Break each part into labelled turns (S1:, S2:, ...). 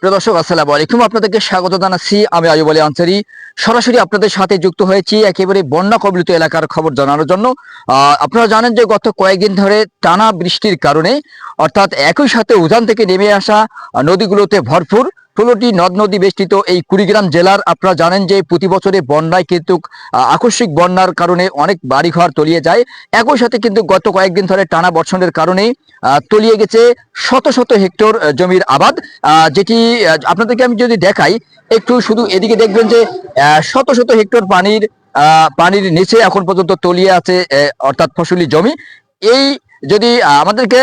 S1: প্রিয় দর্শক, আসসালামু আলাইকুম। আপনাদেরকে স্বাগত জানাচ্ছি। আমি আইয়ুব আলী আনসারী সরাসরি আপনাদের সাথে যুক্ত হয়েছি একেবারে বন্যা কবলিত এলাকার খবর জানানোর জন্য। আপনারা জানেন যে গত কয়েকদিন ধরে টানা বৃষ্টির কারণে অর্থাৎ একই সাথে উজান থেকে নেমে আসা নদীগুলোতে ভরপুর ১৬টি নদ নদী বেষ্টিত এই কুড়িগ্রাম জেলার আপনারা জানেন যে প্রতি বছরে বন্যায় কিন্তু আকস্মিক বন্যার কারণে অনেক বাড়িঘর তলিয়ে যায়। একই সাথে কিন্তু গত কয়েকদিন ধরে টানা বর্ষণের কারণে তলিয়ে গেছে শত শত হেক্টর জমির আবাদ। যেটি আপনাদেরকে আমি যদি দেখাই, একটু শুধু এদিকে দেখবেন যে শত শত হেক্টর পানির নিচে এখন পর্যন্ত তলিয়ে আছে, অর্থাৎ ফসলি জমি। এই যদি আমাদেরকে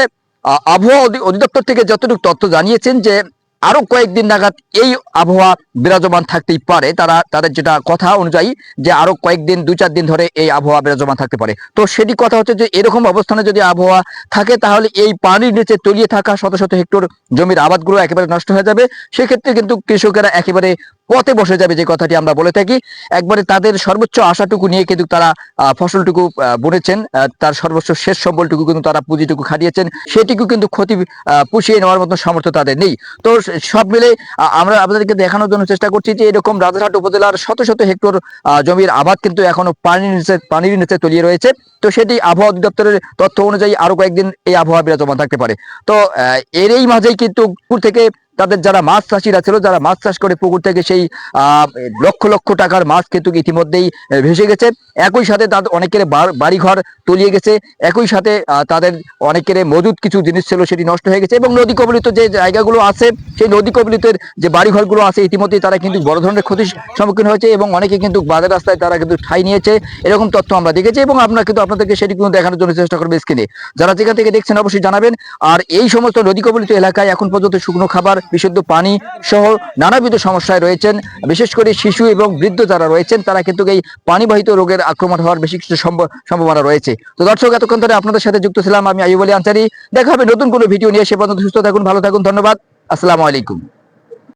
S1: আবহাওয়া অধিদপ্তর থেকে যতটুকু তথ্য জানিয়েছেন যে আরো কয়েকদিন নাগাদ এই আবহাওয়া বিরাজমান থাকতেই পারে, তাদের যেটা কথা অনুযায়ী যে আরো কয়েকদিন ২-৪ দিন ধরে এই আবহাওয়া বিরাজমান থাকতে পারে। তো সেটি কথা হচ্ছে যে এরকম অবস্থানে যদি আবহাওয়া থাকে তাহলে এই পানির নিচে তলিয়ে থাকা শত শত হেক্টর জমির আবাদগুলো একেবারে নষ্ট হয়ে যাবে। সেক্ষেত্রে কিন্তু কৃষকেরা একেবারে পথে বসে যাবে, যে কথাটি আমরা বলে থাকি। একবারে তাদের সর্বোচ্চ আশাটুকু নিয়ে কিন্তু তারা ফসলটুকু বুনেছেন, তার সর্বোচ্চ শেষ সম্বলটুকু কিন্তু তারা পুঁজিটুকু খাটিয়েছেন, সেটুকু কিন্তু ক্ষতি পুষিয়ে নেওয়ার মতো সামর্থ্য তাদের নেই। তো সব মিলে আমরা আপনাদেরকে দেখানোর জন্য চেষ্টা করছি যে এরকম রাজারহাট উপজেলার শত শত হেক্টর জমির আবাদ কিন্তু এখনো পানির নিচে তলিয়ে রয়েছে। তো সেটি আবহাওয়া অধিদপ্তরের তথ্য অনুযায়ী আরো কয়েকদিন এই আবহাওয়া বিরাজমান থাকতে পারে। তো এরই মাঝেই কিন্তু পুকুর থেকে তাদের যারা মাছ চাষিরা ছিল, যারা মাছ চাষ করে পুকুর থেকে সেই লক্ষ লক্ষ টাকার মাছ কিন্তু ইতিমধ্যেই ভেসে গেছে। একই সাথে তাদের অনেকের বাড়িঘর তলিয়ে গেছে। একই সাথে তাদের অনেকের মজুদ কিছু জিনিস ছিল সেটি নষ্ট হয়ে গেছে, এবং নদী কবলিত যে জায়গাগুলো আছে সেই নদী কবলিতের যে বাড়িঘরগুলো আছে ইতিমধ্যেই তারা কিন্তু বড় ধরনের ক্ষতির সম্মুখীন হয়েছে, এবং অনেকে কিন্তু বাজার রাস্তায় তারা কিন্তু ঠাঁই নিয়েছে। এরকম তথ্য আমরা দেখেছি, এবং আমরা কিন্তু আপনাদেরকে সেটি কিন্তু দেখানোর জন্য চেষ্টা করবো স্ক্রিনে। যারা যেখান থেকে দেখছেন অবশ্যই জানাবেন। আর এই সমস্ত নদী কবলিত এলাকায় এখন পর্যন্ত শুকনো খাবার, বিশুদ্ধ পানি সহ নানাবিধ সমস্যায় রয়েছেন। বিশেষ করে শিশু এবং বৃদ্ধ যারা রয়েছেন তারা কিন্তু এই পানিবাহিত রোগের আক্রমণ হওয়ার বেশি কিছু সম্ভাবনা রয়েছে। তো দর্শক, এতক্ষণ ধরে আপনাদের সাথে যুক্ত ছিলাম আমি আইয়ুব আলী আনসারী। দেখা হবে নতুন কোনো ভিডিও নিয়ে। সে পর্যন্ত সুস্থ থাকুন, ভালো থাকুন। ধন্যবাদ। আসসালামু আলাইকুম।